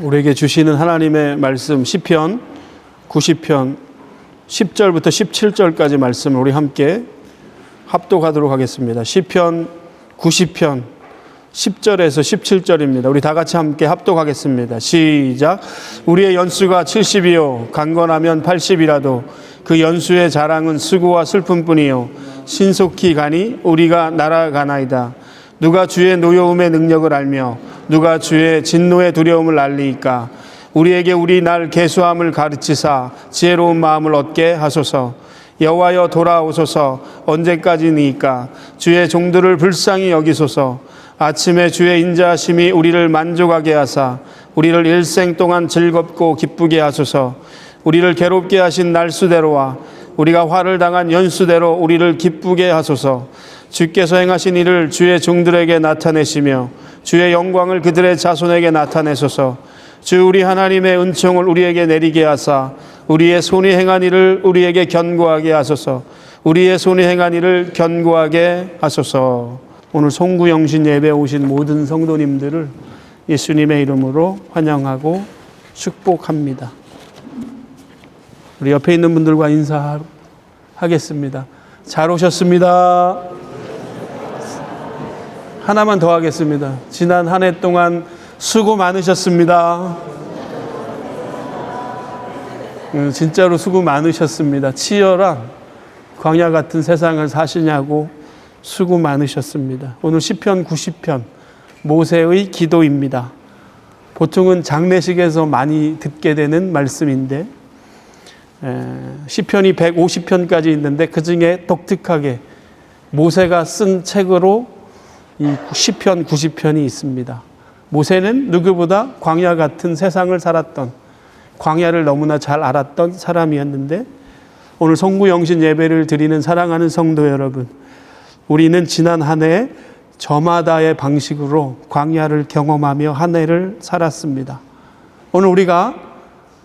우리에게 주시는 하나님의 말씀 시편 90편 10절부터 17절까지 말씀을 우리 함께 합독하도록 하겠습니다. 시편 90편 10절에서 17절입니다. 우리 다 같이 함께 합독하겠습니다. 시작. 우리의 연수가 70이요 강건하면 80이라도 그 연수의 자랑은 수고와 슬픔뿐이요 신속히 가니 우리가 날아가나이다. 누가 주의 노여움의 능력을 알며 누가 주의 진노의 두려움을 알리이까. 우리에게 우리 날 계수함을 가르치사 지혜로운 마음을 얻게 하소서. 여호와여 돌아오소서. 언제까지니이까. 주의 종들을 불쌍히 여기소서. 아침에 주의 인자하심이 우리를 만족하게 하사 우리를 일생 동안 즐겁고 기쁘게 하소서. 우리를 괴롭게 하신 날수대로와 우리가 화를 당한 연수대로 우리를 기쁘게 하소서. 주께서 행하신 일을 주의 종들에게 나타내시며 주의 영광을 그들의 자손에게 나타내소서. 주 우리 하나님의 은총을 우리에게 내리게 하사 우리의 손이 행한 일을 우리에게 견고하게 하소서. 우리의 손이 행한 일을 견고하게 하소서. 오늘 송구영신 예배에 오신 모든 성도님들을 예수님의 이름으로 환영하고 축복합니다. 우리 옆에 있는 분들과 인사하겠습니다. 잘 오셨습니다. 하나만 더 하겠습니다. 지난 한 해 동안 수고 많으셨습니다. 진짜로 수고 많으셨습니다. 치열한 광야 같은 세상을 사시냐고 수고 많으셨습니다. 오늘 시편 90편 모세의 기도입니다. 보통은 장례식에서 많이 듣게 되는 말씀인데 시편이 150편까지 있는데 그중에 독특하게 모세가 쓴 책으로 이 시편 90편이 있습니다. 모세는 누구보다 광야 같은 세상을 살았던, 광야를 너무나 잘 알았던 사람이었는데 오늘 송구영신 예배를 드리는 사랑하는 성도 여러분, 우리는 지난 한 해 저마다의 방식으로 광야를 경험하며 한 해를 살았습니다. 오늘 우리가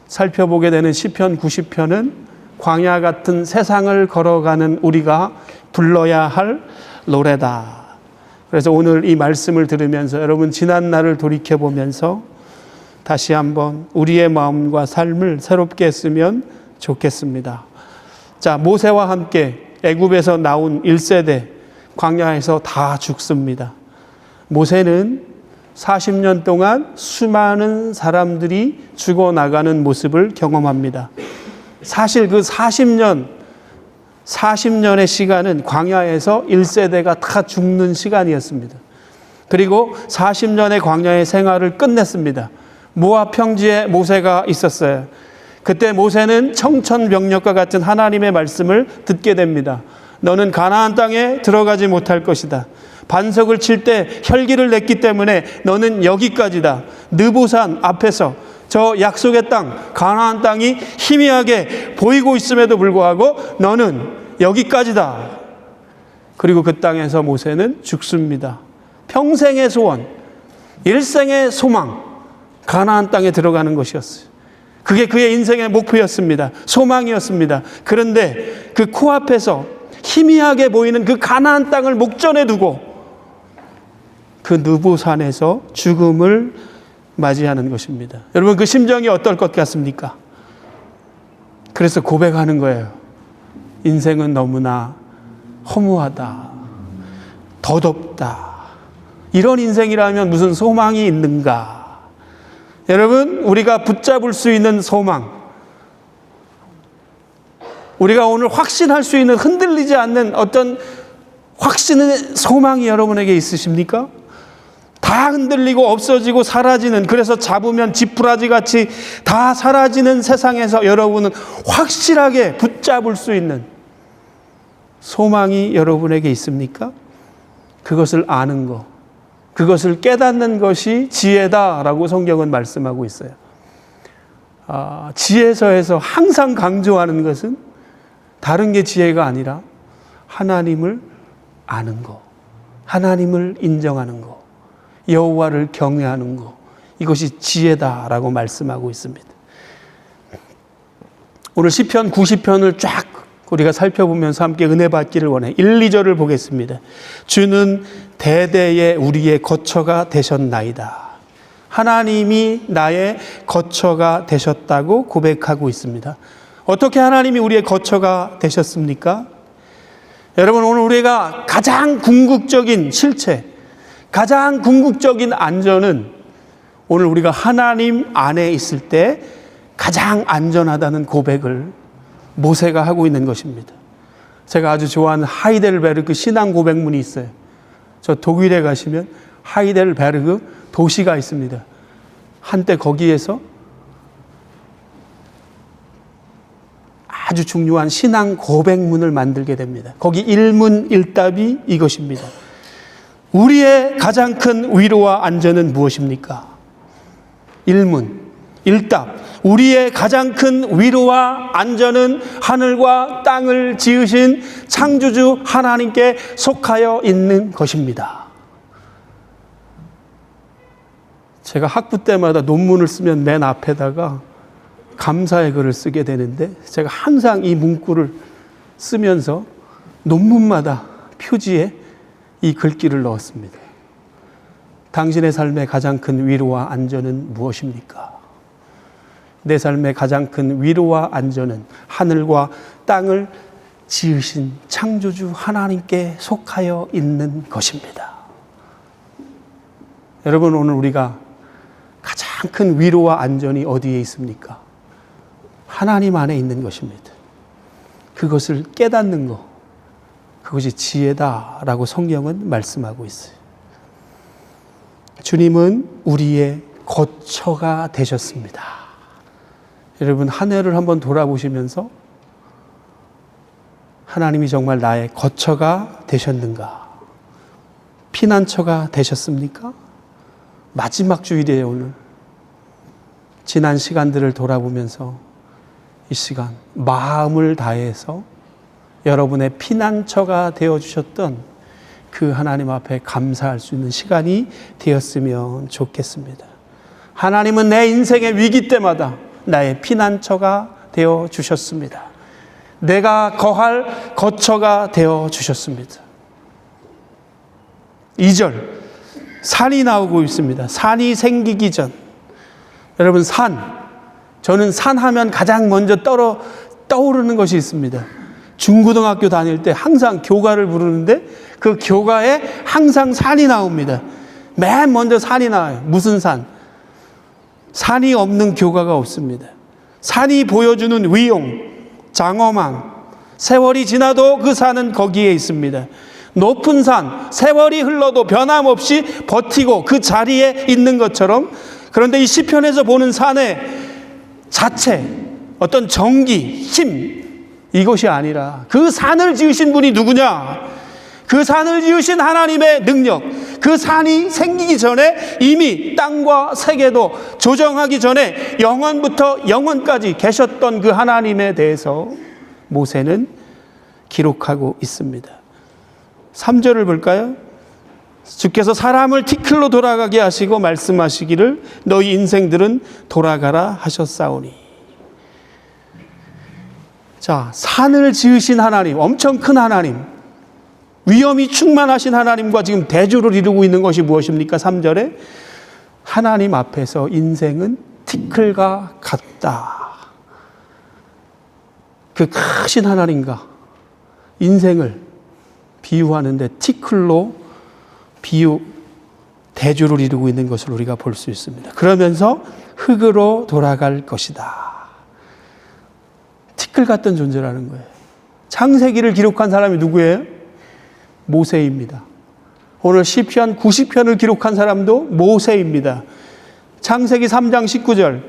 살펴보게 되는 시편 90편은 광야 같은 세상을 걸어가는 우리가 불러야 할 노래다. 그래서 오늘 이 말씀을 들으면서 여러분 지난 날을 돌이켜보면서 다시 한번 우리의 마음과 삶을 새롭게 했으면 좋겠습니다. 자, 모세와 함께 애굽에서 나온 1세대 광야에서 다 죽습니다. 모세는 40년 동안 수많은 사람들이 죽어나가는 모습을 경험합니다. 사실 그 40년의 시간은 광야에서 1세대가 다 죽는 시간이었습니다. 그리고 40년의 광야의 생활을 끝냈습니다. 모압 평지에 모세가 있었어요. 그때 모세는 청천벽력과 같은 하나님의 말씀을 듣게 됩니다. 너는 가나안 땅에 들어가지 못할 것이다. 반석을 칠 때 혈기를 냈기 때문에 너는 여기까지다. 느보산 앞에서 저 약속의 땅, 가나안 땅이 희미하게 보이고 있음에도 불구하고 너는 여기까지다. 그리고 그 땅에서 모세는 죽습니다. 평생의 소원, 일생의 소망, 가나안 땅에 들어가는 것이었어요. 그게 그의 인생의 목표였습니다. 소망이었습니다. 그런데 그 코앞에서 희미하게 보이는 그 가나안 땅을 목전에 두고 그 느보산에서 죽음을 맞이하는 것입니다. 여러분 그 심정이 어떨 것 같습니까? 그래서 고백하는 거예요. 인생은 너무나 허무하다. 덧없다. 이런 인생이라면 무슨 소망이 있는가? 여러분 우리가 붙잡을 수 있는 소망, 우리가 오늘 확신할 수 있는 흔들리지 않는 어떤 확신의 소망이 여러분에게 있으십니까? 다 흔들리고 없어지고 사라지는, 그래서 잡으면 지푸라지 같이 다 사라지는 세상에서 여러분은 확실하게 붙잡을 수 있는 소망이 여러분에게 있습니까? 그것을 아는 것, 그것을 깨닫는 것이 지혜다라고 성경은 말씀하고 있어요. 지혜서에서 항상 강조하는 것은 다른 게 지혜가 아니라 하나님을 아는 것, 하나님을 인정하는 것, 여호와를 경외하는 것, 이것이 지혜다라고 말씀하고 있습니다. 오늘 시편 90편을 쫙 우리가 살펴보면서 함께 은혜 받기를 원해. 1, 2절을 보겠습니다. 주는 대대에 우리의 거처가 되셨나이다. 하나님이 나의 거처가 되셨다고 고백하고 있습니다. 어떻게 하나님이 우리의 거처가 되셨습니까? 여러분, 오늘 우리가 가장 궁극적인 실체, 가장 궁극적인 안전은 오늘 우리가 하나님 안에 있을 때 가장 안전하다는 고백을 모세가 하고 있는 것입니다. 제가 아주 좋아하는 하이델베르그 신앙 고백문이 있어요. 저 독일에 가시면 하이델베르그 도시가 있습니다. 한때 거기에서 아주 중요한 신앙 고백문을 만들게 됩니다. 거기 일문일답이 이것입니다. 우리의 가장 큰 위로와 안전은 무엇입니까? 일답. 우리의 가장 큰 위로와 안전은 하늘과 땅을 지으신 창조주 하나님께 속하여 있는 것입니다. 제가 학부 때마다 논문을 쓰면 맨 앞에다가 감사의 글을 쓰게 되는데 제가 항상 이 문구를 쓰면서 논문마다 표지에 이 글귀를 넣었습니다. 당신의 삶의 가장 큰 위로와 안전은 무엇입니까? 내 삶의 가장 큰 위로와 안전은 하늘과 땅을 지으신 창조주 하나님께 속하여 있는 것입니다. 여러분, 오늘 우리가 가장 큰 위로와 안전이 어디에 있습니까? 하나님 안에 있는 것입니다. 그것을 깨닫는 것, 그것이 지혜다라고 성경은 말씀하고 있어요. 주님은 우리의 거처가 되셨습니다. 여러분, 한 해를 한번 돌아보시면서 하나님이 정말 나의 거처가 되셨는가? 피난처가 되셨습니까? 마지막 주일이에요, 오늘. 지난 시간들을 돌아보면서 이 시간 마음을 다해서 여러분의 피난처가 되어주셨던 그 하나님 앞에 감사할 수 있는 시간이 되었으면 좋겠습니다. 하나님은 내 인생의 위기 때마다 나의 피난처가 되어주셨습니다. 내가 거할 거처가 되어주셨습니다. 2절, 산이 나오고 있습니다. 산이 생기기 전. 여러분, 저는 산 하면 가장 먼저 떠오르는 것이 있습니다. 중고등학교 다닐 때 항상 교가를 부르는데 그 교가에 항상 산이 나옵니다. 맨 먼저 산이 나와요. 무슨 산? 산이 없는 교가가 없습니다. 산이 보여주는 위용, 장엄함, 세월이 지나도 그 산은 거기에 있습니다. 높은 산, 세월이 흘러도 변함없이 버티고 그 자리에 있는 것처럼, 그런데 이 시편에서 보는 산의 자체, 어떤 정기, 힘, 이것이 아니라 그 산을 지으신 분이 누구냐? 그 산을 지으신 하나님의 능력, 그 산이 생기기 전에 이미 땅과 세계도 조정하기 전에 영원부터 영원까지 계셨던 그 하나님에 대해서 모세는 기록하고 있습니다. 3절을 볼까요? 주께서 사람을 티끌로 돌아가게 하시고 말씀하시기를 너희 인생들은 돌아가라 하셨사오니. 자, 산을 지으신 하나님, 엄청 큰 하나님, 위엄이 충만하신 하나님과 지금 대조를 이루고 있는 것이 무엇입니까? 3절에 하나님 앞에서 인생은 티끌과 같다. 그 크신 하나님과 인생을 비유하는데 티끌로 대조를 이루고 있는 것을 우리가 볼 수 있습니다. 그러면서 흙으로 돌아갈 것이다. 티끌 같은 존재라는 거예요. 창세기를 기록한 사람이 누구예요? 모세입니다. 오늘 시편 90편을 기록한 사람도 모세입니다. 창세기 3장 19절,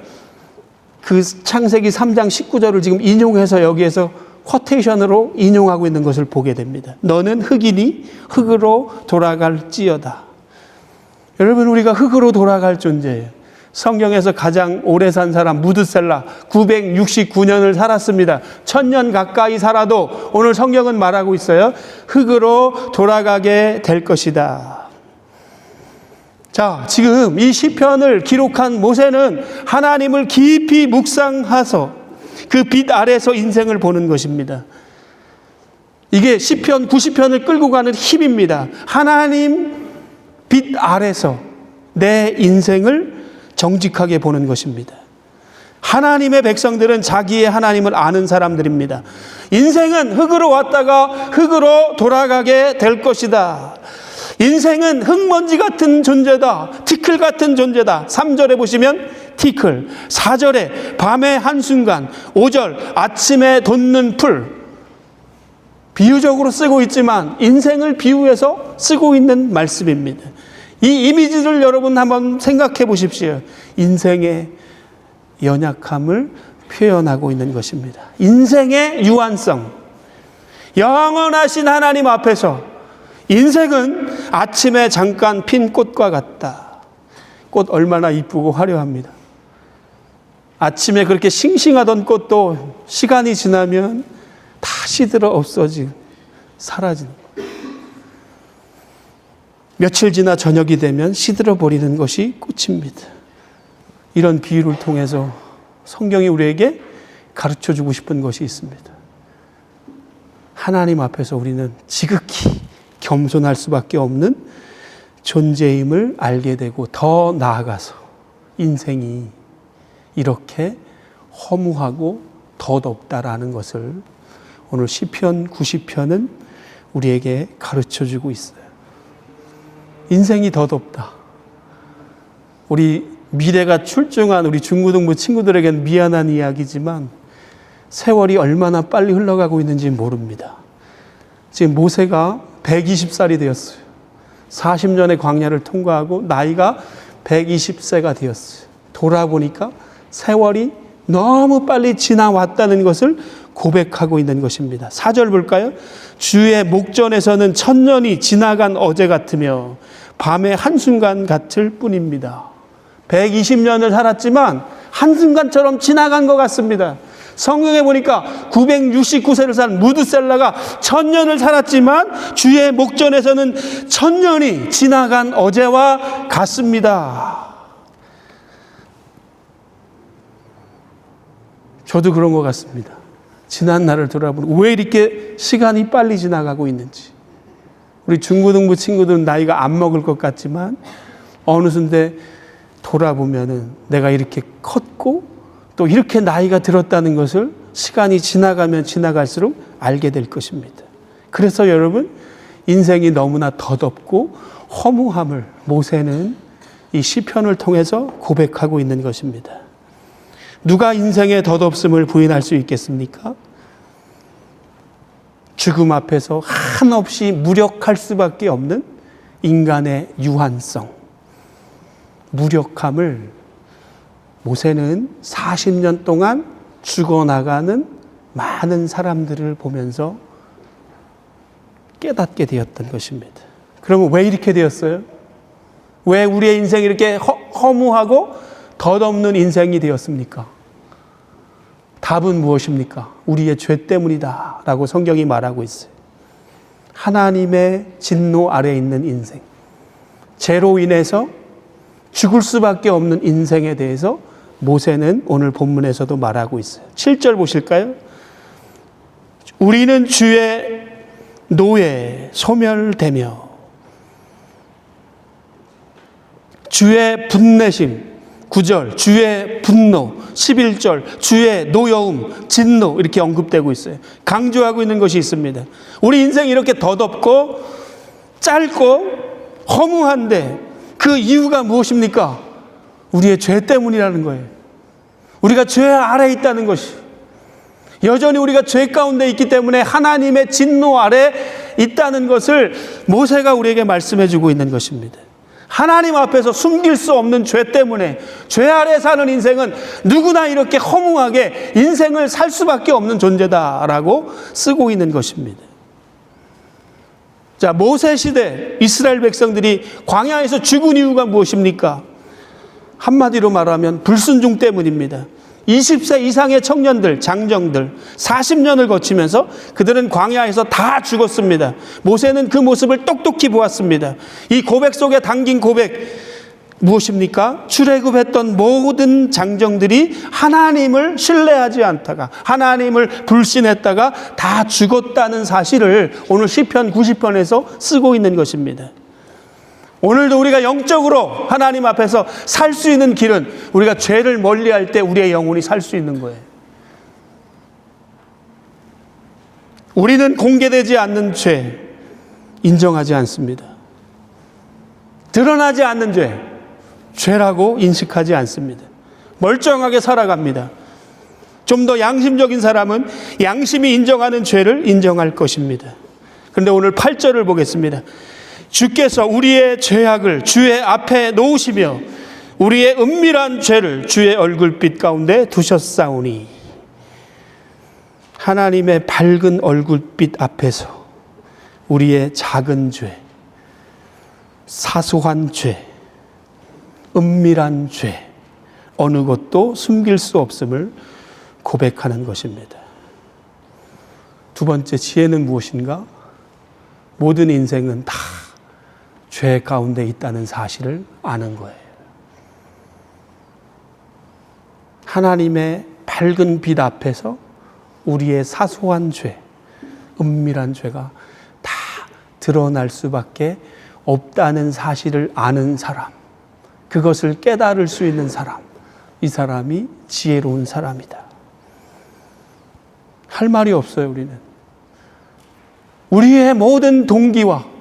그 창세기 3장 19절을 지금 인용해서 여기에서 쿼테이션으로 인용하고 있는 것을 보게 됩니다. 너는 흙이니 흙으로 돌아갈지어다. 여러분, 우리가 흙으로 돌아갈 존재예요. 성경에서 가장 오래 산 사람 무드셀라 969년을 살았습니다. 1000년 가까이 살아도 오늘 성경은 말하고 있어요. 흙으로 돌아가게 될 것이다. 자, 지금 이 시편을 기록한 모세는 하나님을 깊이 묵상해서 그 빛 아래서 인생을 보는 것입니다. 이게 시편 90편을 끌고 가는 힘입니다. 하나님 빛 아래서 내 인생을 정직하게 보는 것입니다. 하나님의 백성들은 자기의 하나님을 아는 사람들입니다. 인생은 흙으로 왔다가 흙으로 돌아가게 될 것이다. 인생은 흙먼지 같은 존재다. 티끌 같은 존재다. 3절에 보시면 티끌, 4절에 밤의 한순간, 5절 아침에 돋는 풀. 비유적으로 쓰고 있지만 인생을 비유해서 쓰고 있는 말씀입니다. 이 이미지를 여러분 한번 생각해 보십시오. 인생의 연약함을 표현하고 있는 것입니다. 인생의 유한성, 영원하신 하나님 앞에서 인생은 아침에 잠깐 핀 꽃과 같다. 꽃 얼마나 이쁘고 화려합니다. 아침에 그렇게 싱싱하던 꽃도 시간이 지나면 다 시들어 없어지고 사라지는 거예요. 며칠 지나 저녁이 되면 시들어 버리는 것이 꽃입니다. 이런 비유를 통해서 성경이 우리에게 가르쳐주고 싶은 것이 있습니다. 하나님 앞에서 우리는 지극히 겸손할 수밖에 없는 존재임을 알게 되고, 더 나아가서 인생이 이렇게 허무하고 덧없다라는 것을 오늘 시편 90편은 우리에게 가르쳐주고 있어요. 인생이 덧없다. 우리 미래가 출중한 우리 중고등부 친구들에게는 미안한 이야기지만 세월이 얼마나 빨리 흘러가고 있는지 모릅니다. 지금 모세가 120살이 되었어요. 40년의 광야를 통과하고 나이가 120세가 되었어요. 돌아보니까 세월이 너무 빨리 지나왔다는 것을 고백하고 있는 것입니다. 4절 볼까요? 주의 목전에서는 천년이 지나간 어제 같으며 밤의 한순간 같을 뿐입니다. 120년을 살았지만 한순간처럼 지나간 것 같습니다. 성경에 보니까 969세를 산 무드셀라가 1000년을 살았지만 주의 목전에서는 1000년이 지나간 어제와 같습니다. 저도 그런 것 같습니다. 지난 날을 돌아보면 왜 이렇게 시간이 빨리 지나가고 있는지. 우리 중고등부 친구들은 나이가 안 먹을 것 같지만 어느 순간 돌아보면은 내가 이렇게 컸고 또 이렇게 나이가 들었다는 것을 시간이 지나가면 지나갈수록 알게 될 것입니다. 그래서 여러분, 인생이 너무나 덧없고 허무함을 모세는 이 시편을 통해서 고백하고 있는 것입니다. 누가 인생의 덧없음을 부인할 수 있겠습니까? 죽음 앞에서 한없이 무력할 수밖에 없는 인간의 유한성, 무력함을 모세는 40년 동안 죽어나가는 많은 사람들을 보면서 깨닫게 되었던 것입니다. 그러면 왜 이렇게 되었어요? 왜 우리의 인생이 이렇게 허무하고 덧없는 인생이 되었습니까? 답은 무엇입니까? 우리의 죄 때문이다 라고 성경이 말하고 있어요. 하나님의 진노 아래에 있는 인생, 죄로 인해서 죽을 수밖에 없는 인생에 대해서 모세는 오늘 본문에서도 말하고 있어요. 7절 보실까요? 우리는 주의 노에 소멸되며 주의 분내심, 9절 주의 분노, 11절 주의 노여움, 진노 이렇게 언급되고 있어요. 강조하고 있는 것이 있습니다. 우리 인생이 이렇게 덧없고 짧고 허무한데 그 이유가 무엇입니까? 우리의 죄 때문이라는 거예요. 우리가 죄 아래에 있다는 것이, 여전히 우리가 죄 가운데 있기 때문에 하나님의 진노 아래 있다는 것을 모세가 우리에게 말씀해 주고 있는 것입니다. 하나님 앞에서 숨길 수 없는 죄 때문에 죄 아래 사는 인생은 누구나 이렇게 허무하게 인생을 살 수밖에 없는 존재다라고 쓰고 있는 것입니다. 자, 모세 시대 이스라엘 백성들이 광야에서 죽은 이유가 무엇입니까? 한마디로 말하면 불순종 때문입니다. 20세 이상의 청년들, 장정들 40년을 거치면서 그들은 광야에서 다 죽었습니다. 모세는 그 모습을 똑똑히 보았습니다. 이 고백 속에 담긴 고백 무엇입니까? 출애굽했던 모든 장정들이 하나님을 신뢰하지 않다가 하나님을 불신했다가 다 죽었다는 사실을 오늘 시편 90편에서 쓰고 있는 것입니다. 오늘도 우리가 영적으로 하나님 앞에서 살 수 있는 길은 우리가 죄를 멀리할 때 우리의 영혼이 살 수 있는 거예요. 우리는 공개되지 않는 죄 인정하지 않습니다. 드러나지 않는 죄라고 인식하지 않습니다. 멀쩡하게 살아갑니다. 좀 더 양심적인 사람은 양심이 인정하는 죄를 인정할 것입니다. 그런데 오늘 8절을 보겠습니다. 주께서 우리의 죄악을 주의 앞에 놓으시며 우리의 은밀한 죄를 주의 얼굴빛 가운데 두셨사오니. 하나님의 밝은 얼굴빛 앞에서 우리의 작은 죄, 사소한 죄, 은밀한 죄, 어느 것도 숨길 수 없음을 고백하는 것입니다. 두 번째 지혜는 무엇인가? 모든 인생은 다 죄 가운데 있다는 사실을 아는 거예요. 하나님의 밝은 빛 앞에서 우리의 사소한 죄, 은밀한 죄가 다 드러날 수밖에 없다는 사실을 아는 사람, 그것을 깨달을 수 있는 사람, 이 사람이 지혜로운 사람이다. 할 말이 없어요. 우리는 우리의 모든 동기와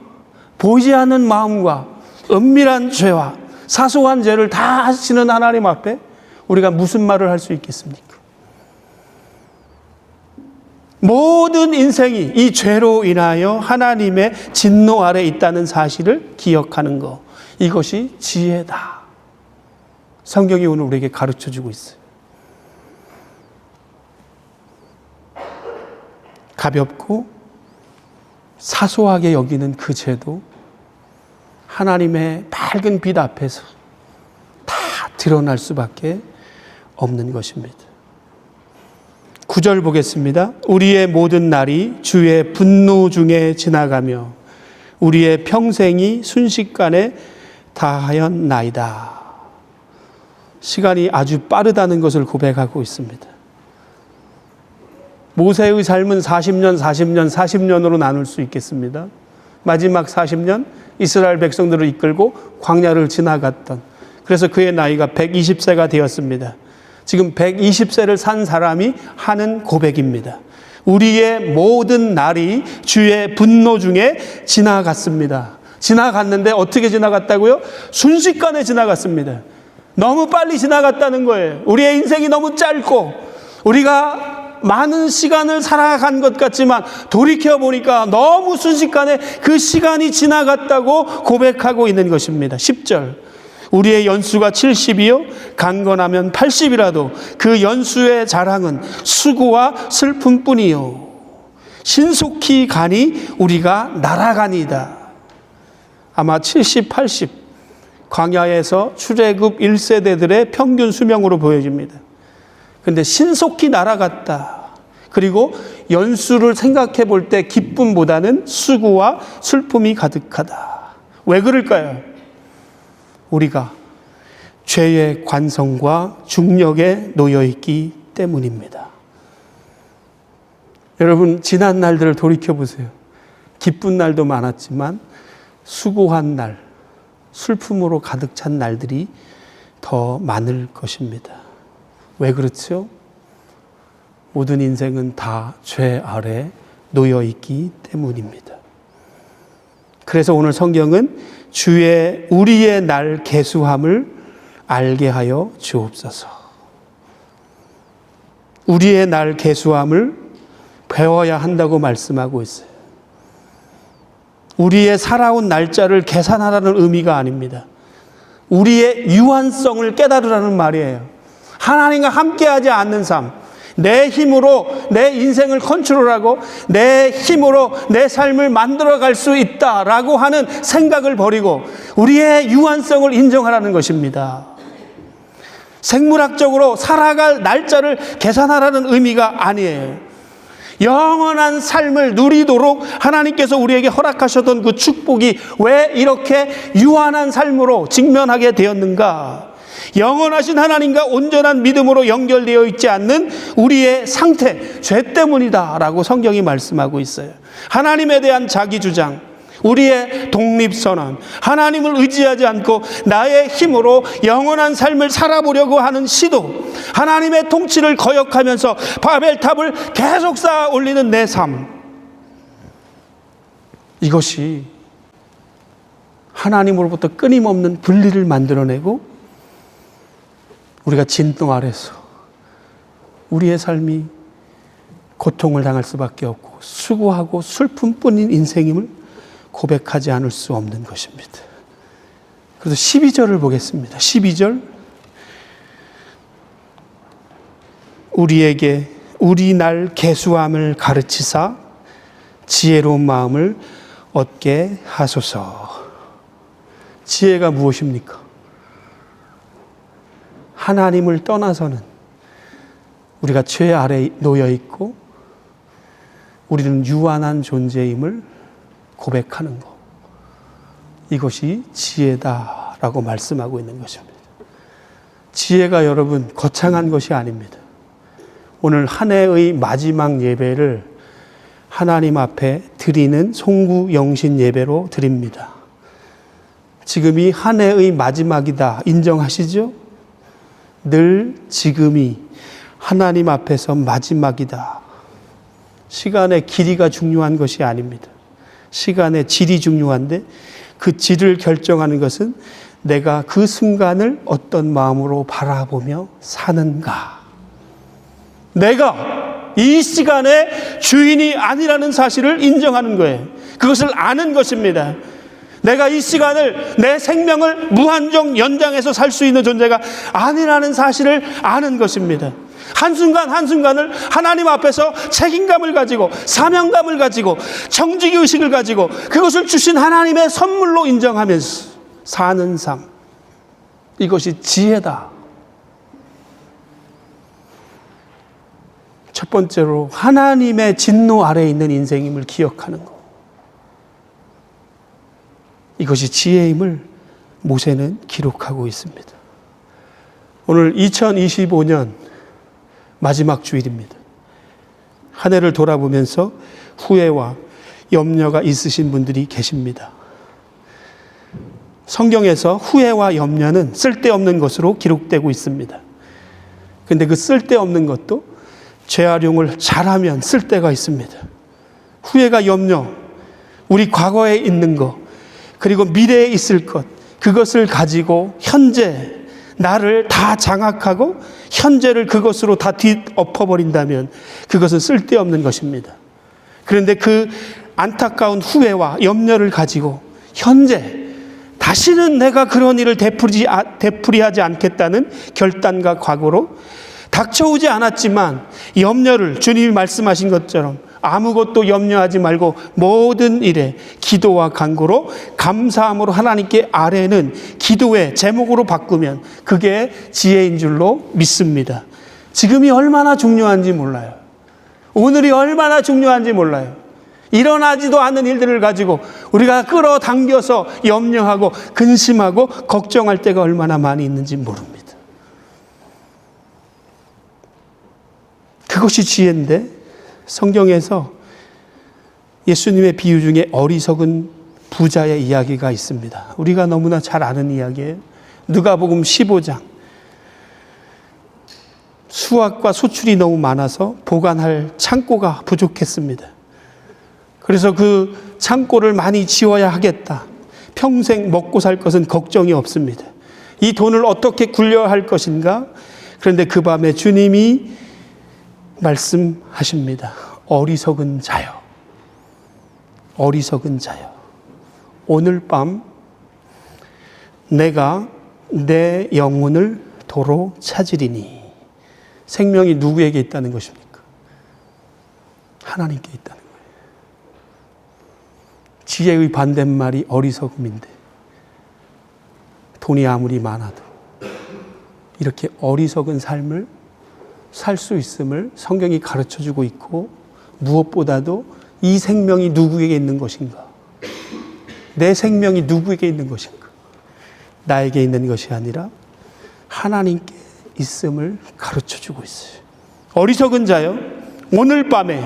보이지 않는 마음과 은밀한 죄와 사소한 죄를 다 하시는 하나님 앞에 우리가 무슨 말을 할 수 있겠습니까? 모든 인생이 이 죄로 인하여 하나님의 진노 아래 있다는 사실을 기억하는 것, 이것이 지혜다. 성경이 오늘 우리에게 가르쳐주고 있어요. 가볍고 사소하게 여기는 그 죄도 하나님의 밝은 빛 앞에서 다 드러날 수밖에 없는 것입니다. 9절 보겠습니다. 우리의 모든 날이 주의 분노 중에 지나가며 우리의 평생이 순식간에 다하였나이다. 시간이 아주 빠르다는 것을 고백하고 있습니다. 모세의 삶은 40년으로 나눌 수 있겠습니다. 마지막 40년 이스라엘 백성들을 이끌고 광야를 지나갔던, 그래서 그의 나이가 120세가 되었습니다. 지금 120세를 산 사람이 하는 고백입니다. 우리의 모든 날이 주의 분노 중에 지나갔습니다. 지나갔는데 어떻게 지나갔다고요? 순식간에 지나갔습니다. 너무 빨리 지나갔다는 거예요. 우리의 인생이 너무 짧고 우리가 많은 시간을 살아간 것 같지만 돌이켜보니까 너무 순식간에 그 시간이 지나갔다고 고백하고 있는 것입니다. 10절. 우리의 연수가 70이요 강건하면 80이라도 그 연수의 자랑은 수고와 슬픔뿐이요 신속히 가니 우리가 날아가니이다. 아마 70, 80 광야에서 출애굽 1세대들의 평균 수명으로 보여집니다. 그런데 신속히 날아갔다. 그리고 연수를 생각해 볼 때 기쁨보다는 수고와 슬픔이 가득하다. 왜 그럴까요? 우리가 죄의 관성과 중력에 놓여있기 때문입니다. 여러분, 지난 날들을 돌이켜보세요. 기쁜 날도 많았지만 수고한 날, 슬픔으로 가득 찬 날들이 더 많을 것입니다. 왜 그렇죠? 모든 인생은 다 죄 아래 놓여있기 때문입니다. 그래서 오늘 성경은 우리의 날 계수함을 알게 하여 주옵소서. 우리의 날 계수함을 배워야 한다고 말씀하고 있어요. 우리의 살아온 날짜를 계산하라는 의미가 아닙니다. 우리의 유한성을 깨달으라는 말이에요. 하나님과 함께하지 않는 삶, 내 힘으로 내 인생을 컨트롤하고 내 힘으로 내 삶을 만들어갈 수 있다라고 하는 생각을 버리고 우리의 유한성을 인정하라는 것입니다. 생물학적으로 살아갈 날짜를 계산하라는 의미가 아니에요. 영원한 삶을 누리도록 하나님께서 우리에게 허락하셨던 그 축복이 왜 이렇게 유한한 삶으로 직면하게 되었는가? 영원하신 하나님과 온전한 믿음으로 연결되어 있지 않는 우리의 상태, 죄 때문이다 라고 성경이 말씀하고 있어요. 하나님에 대한 자기 주장, 우리의 독립선언, 하나님을 의지하지 않고 나의 힘으로 영원한 삶을 살아보려고 하는 시도, 하나님의 통치를 거역하면서 바벨탑을 계속 쌓아 올리는 내 삶, 이것이 하나님으로부터 끊임없는 분리를 만들어내고 우리가 진노 아래서 우리의 삶이 고통을 당할 수밖에 없고 수고하고 슬픔뿐인 인생임을 고백하지 않을 수 없는 것입니다. 그래서 12절을 보겠습니다. 12절, 우리에게 우리 날 계수함을 가르치사 지혜로운 마음을 얻게 하소서. 지혜가 무엇입니까? 하나님을 떠나서는 우리가 죄 아래 놓여 있고 우리는 유한한 존재임을 고백하는 것, 이것이 지혜다라고 말씀하고 있는 것입니다. 지혜가 여러분 거창한 것이 아닙니다. 오늘 한 해의 마지막 예배를 하나님 앞에 드리는 송구영신 예배로 드립니다. 지금이 한 해의 마지막이다 인정하시죠? 늘 지금이 하나님 앞에서 마지막이다. 시간의 길이가 중요한 것이 아닙니다. 시간의 질이 중요한데 그 질을 결정하는 것은 내가 그 순간을 어떤 마음으로 바라보며 사는가. 내가 이 시간의 주인이 아니라는 사실을 인정하는 거예요. 그것을 아는 것입니다. 내가 이 시간을, 내 생명을 무한정 연장해서 살 수 있는 존재가 아니라는 사실을 아는 것입니다. 한순간 한순간을 하나님 앞에서 책임감을 가지고 사명감을 가지고 정직의식을 가지고 그것을 주신 하나님의 선물로 인정하면서 사는 삶, 이것이 지혜다. 첫 번째로 하나님의 진노 아래에 있는 인생임을 기억하는 것, 이것이 지혜임을 모세는 기록하고 있습니다. 오늘 2025년 마지막 주일입니다. 한 해를 돌아보면서 후회와 염려가 있으신 분들이 계십니다. 성경에서 후회와 염려는 쓸데없는 것으로 기록되고 있습니다. 그런데 그 쓸데없는 것도 재활용을 잘하면 쓸데가 있습니다. 후회가 염려, 우리 과거에 있는 것, 그리고 미래에 있을 것, 그것을 가지고 현재 나를 다 장악하고 현재를 그것으로 다 뒤엎어버린다면 그것은 쓸데없는 것입니다. 그런데 그 안타까운 후회와 염려를 가지고 현재 다시는 내가 그런 일을 되풀이하지 않겠다는 결단과 각오로 닥쳐오지 않았지만 염려를, 주님이 말씀하신 것처럼 아무것도 염려하지 말고 모든 일에 기도와 간구로 감사함으로 하나님께 아뢰는 기도의 제목으로 바꾸면 그게 지혜인 줄로 믿습니다. 지금이 얼마나 중요한지 몰라요. 오늘이 얼마나 중요한지 몰라요. 일어나지도 않는 일들을 가지고 우리가 끌어당겨서 염려하고 근심하고 걱정할 때가 얼마나 많이 있는지 모릅니다. 그것이 지혜인데 성경에서 예수님의 비유 중에 어리석은 부자의 이야기가 있습니다. 우리가 너무나 잘 아는 이야기예요. 누가복음 15장. 수확과 소출이 너무 많아서 보관할 창고가 부족했습니다. 그래서 그 창고를 많이 지어야 하겠다. 평생 먹고 살 것은 걱정이 없습니다. 이 돈을 어떻게 굴려야 할 것인가? 그런데 그 밤에 주님이 말씀하십니다. 어리석은 자여, 어리석은 자여, 오늘 밤 내가 내 영혼을 도로 찾으리니. 생명이 누구에게 있다는 것입니까? 하나님께 있다는 거예요. 지혜의 반대말이 어리석음인데 돈이 아무리 많아도 이렇게 어리석은 삶을 살 수 있음을 성경이 가르쳐주고 있고, 무엇보다도 이 생명이 누구에게 있는 것인가? 내 생명이 누구에게 있는 것인가? 나에게 있는 것이 아니라 하나님께 있음을 가르쳐주고 있어요. 어리석은 자여, 오늘 밤에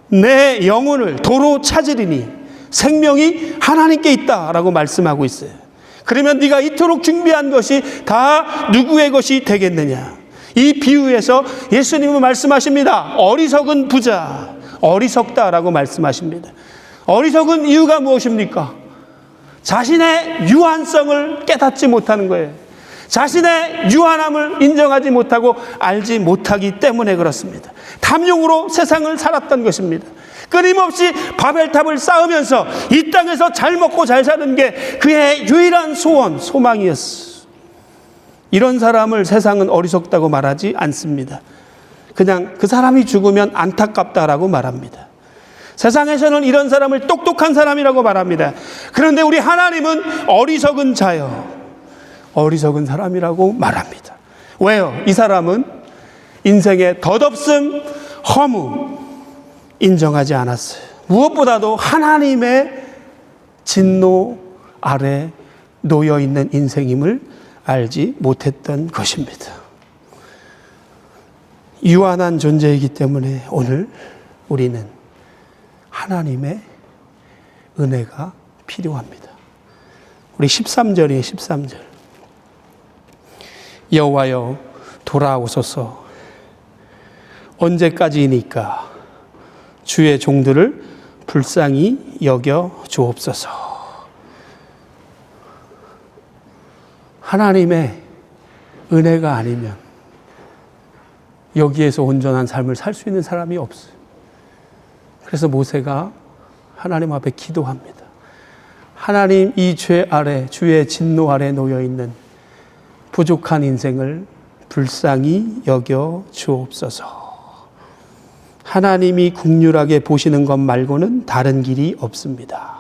내 영혼을 도로 찾으리니. 생명이 하나님께 있다라고 말씀하고 있어요. 그러면 네가 이토록 준비한 것이 다 누구의 것이 되겠느냐. 이 비유에서 예수님은 말씀하십니다. 어리석은 부자, 어리석다라고 말씀하십니다. 어리석은 이유가 무엇입니까? 자신의 유한성을 깨닫지 못하는 거예요. 자신의 유한함을 인정하지 못하고 알지 못하기 때문에 그렇습니다. 탐욕으로 세상을 살았던 것입니다. 끊임없이 바벨탑을 쌓으면서 이 땅에서 잘 먹고 잘 사는 게 그의 유일한 소원, 소망이었어. 이런 사람을 세상은 어리석다고 말하지 않습니다. 그냥 그 사람이 죽으면 안타깝다라고 말합니다. 세상에서는 이런 사람을 똑똑한 사람이라고 말합니다. 그런데 우리 하나님은 어리석은 자요, 어리석은 사람이라고 말합니다. 왜요? 이 사람은 인생의 덧없음, 허무 인정하지 않았어요. 무엇보다도 하나님의 진노 아래 놓여 있는 인생임을 알지 못했던 것입니다. 유한한 존재이기 때문에 오늘 우리는 하나님의 은혜가 필요합니다. 우리 13절이에요. 13절. 여호와여 돌아오소서. 언제까지이니까 주의 종들을 불쌍히 여겨 주옵소서. 하나님의 은혜가 아니면 여기에서 온전한 삶을 살 수 있는 사람이 없어요. 그래서 모세가 하나님 앞에 기도합니다. 하나님, 이 죄 아래, 주의 진노 아래 놓여 있는 부족한 인생을 불쌍히 여겨 주옵소서. 하나님이 긍휼하게 보시는 것 말고는 다른 길이 없습니다.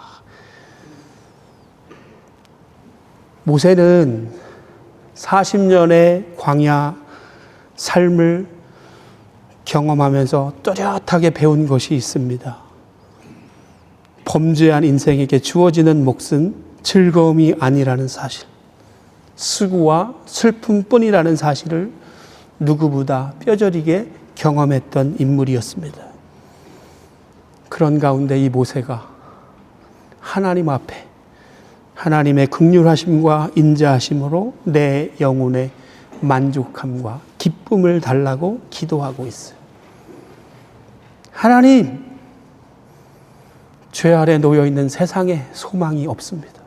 모세는 40년의 광야 삶을 경험하면서 또렷하게 배운 것이 있습니다. 범죄한 인생에게 주어지는 몫은 즐거움이 아니라는 사실, 수고와 슬픔뿐이라는 사실을 누구보다 뼈저리게 경험했던 인물이었습니다. 그런 가운데 이 모세가 하나님 앞에 하나님의 긍휼하심과 인자하심으로 내 영혼의 만족함과 기쁨을 달라고 기도하고 있어요. 하나님, 죄 아래 놓여 있는 세상에 소망이 없습니다.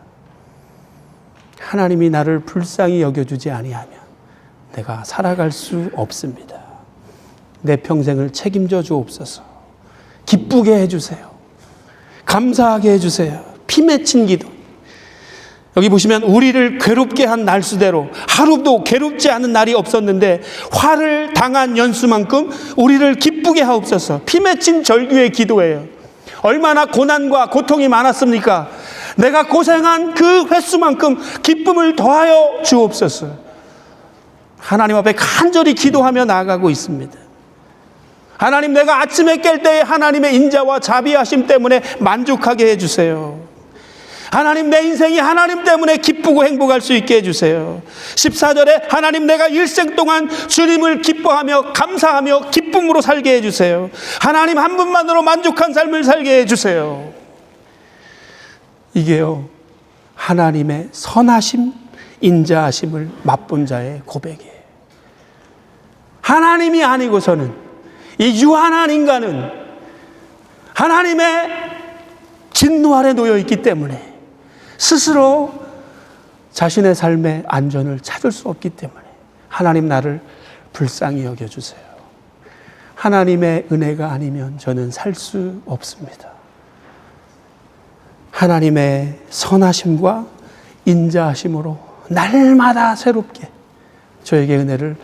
하나님이 나를 불쌍히 여겨주지 아니하면 내가 살아갈 수 없습니다. 내 평생을 책임져 주옵소서. 기쁘게 해주세요. 감사하게 해주세요. 피 맺힌 기도. 여기 보시면 우리를 괴롭게 한 날수대로 하루도 괴롭지 않은 날이 없었는데 화를 당한 연수만큼 우리를 기쁘게 하옵소서. 피 맺힌 절규의 기도예요. 얼마나 고난과 고통이 많았습니까? 내가 고생한 그 횟수만큼 기쁨을 더하여 주옵소서. 하나님 앞에 간절히 기도하며 나아가고 있습니다. 하나님, 내가 아침에 깰 때에 하나님의 인자와 자비하심 때문에 만족하게 해주세요. 하나님, 내 인생이 하나님 때문에 기쁘고 행복할 수 있게 해주세요. 14절에 하나님, 내가 일생 동안 주님을 기뻐하며 감사하며 기쁨으로 살게 해주세요. 하나님 한 분만으로 만족한 삶을 살게 해주세요. 이게요, 하나님의 선하심, 인자하심을 맛본 자의 고백이에요. 하나님이 아니고서는 이 유한한 인간은 하나님의 진노 아래 놓여 있기 때문에 스스로 자신의 삶의 안전을 찾을 수 없기 때문에 하나님, 나를 불쌍히 여겨주세요. 하나님의 은혜가 아니면 저는 살 수 없습니다. 하나님의 선하심과 인자하심으로 날마다 새롭게 저에게 은혜를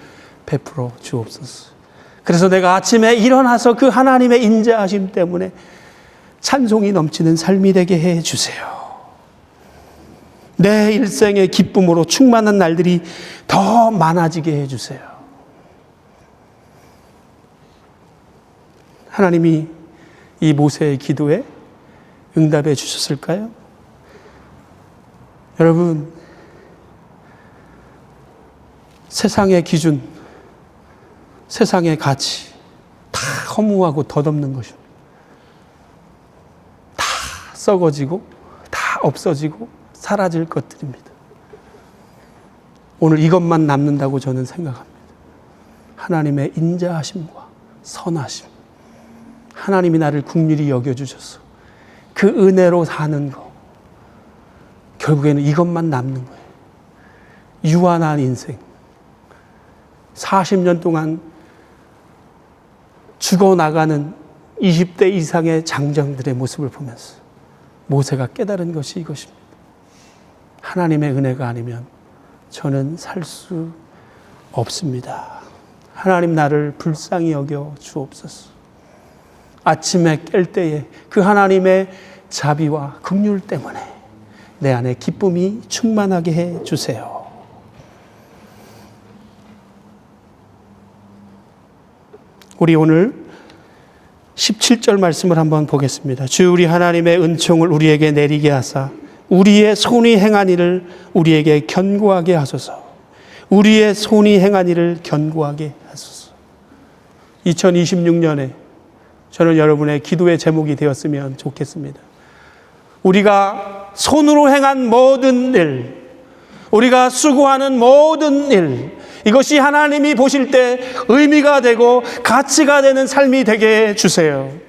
베풀어 주옵소서. 그래서 내가 아침에 일어나서 그 하나님의 인자하심 때문에 찬송이 넘치는 삶이 되게 해 주세요. 내 일생의 기쁨으로 충만한 날들이 더 많아지게 해 주세요. 하나님이 이 모세의 기도에 응답해 주셨을까요? 여러분, 세상의 기준, 세상의 가치 다 허무하고 덧없는 것입니다. 다 썩어지고 다 없어지고 사라질 것들입니다. 오늘 이것만 남는다고 저는 생각합니다. 하나님의 인자하심과 선하심, 하나님이 나를 긍휼히 여겨주셔서 그 은혜로 사는 거, 결국에는 이것만 남는 거예요. 유한한 인생, 40년 동안 죽어나가는 20대 이상의 장정들의 모습을 보면서 모세가 깨달은 것이 이것입니다. 하나님의 은혜가 아니면 저는 살 수 없습니다. 하나님 나를 불쌍히 여겨 주옵소서. 아침에 깰 때에 그 하나님의 자비와 긍휼 때문에 내 안에 기쁨이 충만하게 해 주세요. 우리 오늘 17절 말씀을 한번 보겠습니다. 주 우리 하나님의 은총을 우리에게 내리게 하사 우리의 손이 행한 일을 우리에게 견고하게 하소서. 우리의 손이 행한 일을 견고하게 하소서. 2026년에 저는 여러분의 기도의 제목이 되었으면 좋겠습니다. 우리가 손으로 행한 모든 일, 우리가 수고하는 모든 일, 이것이 하나님이 보실 때 의미가 되고 가치가 되는 삶이 되게 해주세요.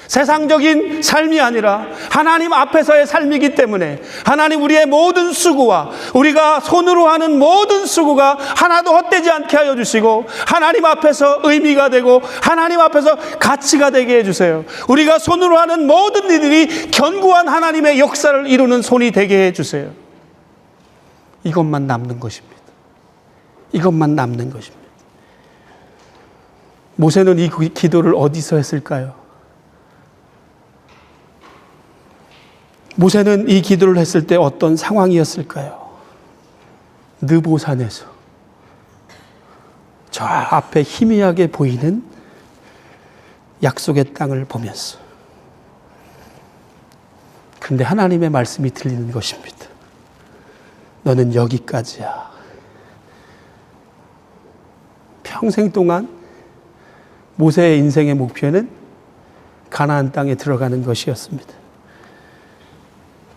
세상적인 삶이 아니라 하나님 앞에서의 삶이기 때문에 하나님 우리의 모든 수고와 우리가 손으로 하는 모든 수고가 하나도 헛되지 않게 하여 주시고 하나님 앞에서 의미가 되고 하나님 앞에서 가치가 되게 해주세요. 우리가 손으로 하는 모든 일들이 견고한 하나님의 역사를 이루는 손이 되게 해주세요. 이것만 남는 것입니다. 이것만 남는 것입니다. 모세는 이 기도를 어디서 했을까요? 모세는 이 기도를 했을 때 어떤 상황이었을까요? 느보산에서 저 앞에 희미하게 보이는 약속의 땅을 보면서, 근데 하나님의 말씀이 들리는 것입니다. 너는 여기까지야. 평생 동안 모세의 인생의 목표는 가나안 땅에 들어가는 것이었습니다.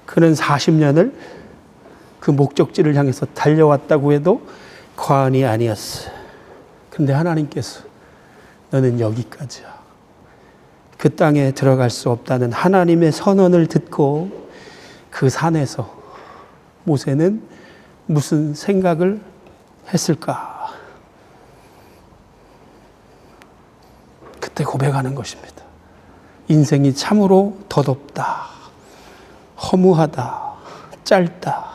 그는 40년을 그 목적지를 향해서 달려왔다고 해도 과언이 아니었어요. 근데 하나님께서 너는 여기까지야. 그 땅에 들어갈 수 없다는 하나님의 선언을 듣고 그 산에서 모세는 무슨 생각을 했을까? 그때 고백하는 것입니다. 인생이 참으로 덧없다. 허무하다, 짧다.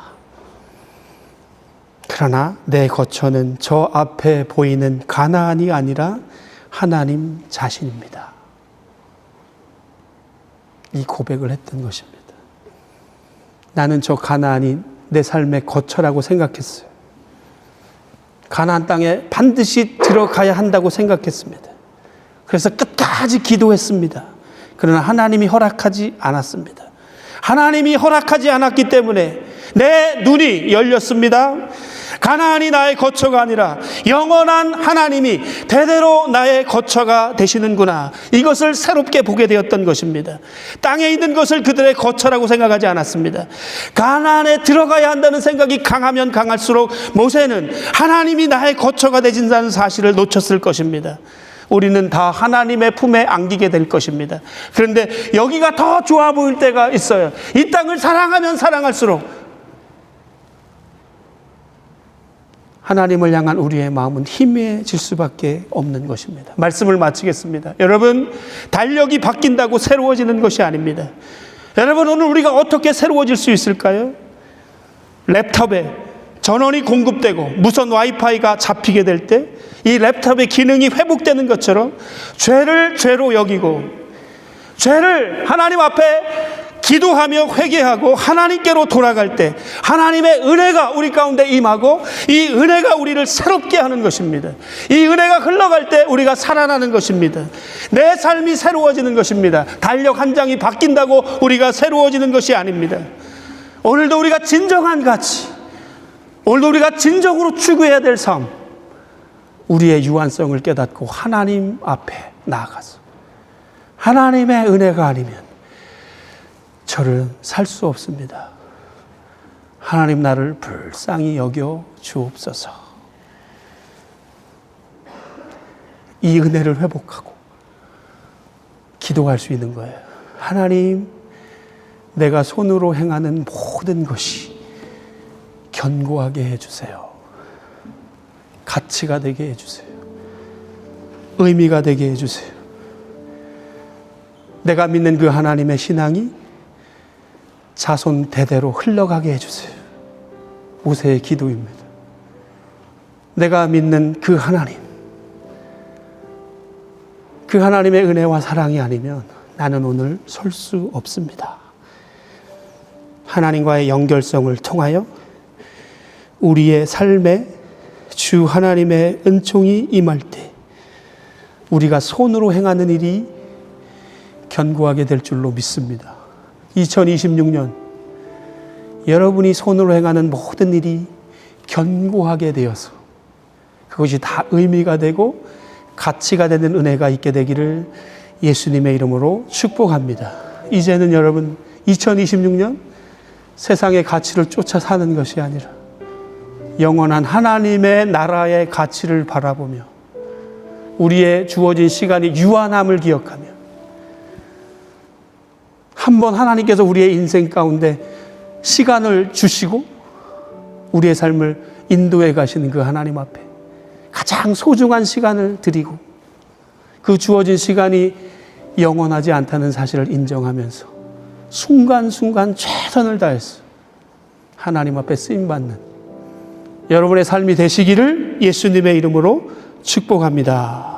그러나 내 거처는 저 앞에 보이는 가나안이 아니라 하나님 자신입니다. 이 고백을 했던 것입니다. 나는 저 가나안이 내 삶의 거처라고 생각했어요. 가나안 땅에 반드시 들어가야 한다고 생각했습니다. 그래서 끝까지 기도했습니다. 그러나 하나님이 허락하지 않았습니다. 하나님이 허락하지 않았기 때문에 내 눈이 열렸습니다. 가나안이 나의 거처가 아니라 영원한 하나님이 대대로 나의 거처가 되시는구나. 이것을 새롭게 보게 되었던 것입니다. 땅에 있는 것을 그들의 거처라고 생각하지 않았습니다. 가나안에 들어가야 한다는 생각이 강하면 강할수록 모세는 하나님이 나의 거처가 되신다는 사실을 놓쳤을 것입니다. 우리는 다 하나님의 품에 안기게 될 것입니다. 그런데 여기가 더 좋아 보일 때가 있어요. 이 땅을 사랑하면 사랑할수록 하나님을 향한 우리의 마음은 희미해질 수밖에 없는 것입니다. 말씀을 마치겠습니다. 여러분, 달력이 바뀐다고 새로워지는 것이 아닙니다. 여러분, 오늘 우리가 어떻게 새로워질 수 있을까요? 랩탑에 전원이 공급되고 무선 와이파이가 잡히게 될 때 이 랩탑의 기능이 회복되는 것처럼 죄를 죄로 여기고 죄를 하나님 앞에 기도하며 회개하고 하나님께로 돌아갈 때 하나님의 은혜가 우리 가운데 임하고 이 은혜가 우리를 새롭게 하는 것입니다. 이 은혜가 흘러갈 때 우리가 살아나는 것입니다. 내 삶이 새로워지는 것입니다. 달력 한 장이 바뀐다고 우리가 새로워지는 것이 아닙니다. 오늘도 우리가 진정한 가치, 오늘도 우리가 진정으로 추구해야 될 삶, 우리의 유한성을 깨닫고 하나님 앞에 나아가서 하나님의 은혜가 아니면 저는 살 수 없습니다. 하나님 나를 불쌍히 여겨 주옵소서. 이 은혜를 회복하고 기도할 수 있는 거예요. 하나님, 내가 손으로 행하는 모든 것이 견고하게 해주세요. 가치가 되게 해주세요. 의미가 되게 해주세요. 내가 믿는 그 하나님의 신앙이 자손 대대로 흘러가게 해주세요. 모세의 기도입니다. 내가 믿는 그 하나님, 그 하나님의 은혜와 사랑이 아니면 나는 오늘 설 수 없습니다. 하나님과의 연결성을 통하여 우리의 삶에 주 하나님의 은총이 임할 때 우리가 손으로 행하는 일이 견고하게 될 줄로 믿습니다. 2026년 여러분이 손으로 행하는 모든 일이 견고하게 되어서 그것이 다 의미가 되고 가치가 되는 은혜가 있게 되기를 예수님의 이름으로 축복합니다. 이제는 여러분 2026년 세상의 가치를 쫓아 사는 것이 아니라 영원한 하나님의 나라의 가치를 바라보며 우리의 주어진 시간이 유한함을 기억하며 한번 하나님께서 우리의 인생 가운데 시간을 주시고 우리의 삶을 인도해 가시는 그 하나님 앞에 가장 소중한 시간을 드리고 그 주어진 시간이 영원하지 않다는 사실을 인정하면서 순간순간 최선을 다해서 하나님 앞에 쓰임받는 여러분의 삶이 되시기를 예수님의 이름으로 축복합니다.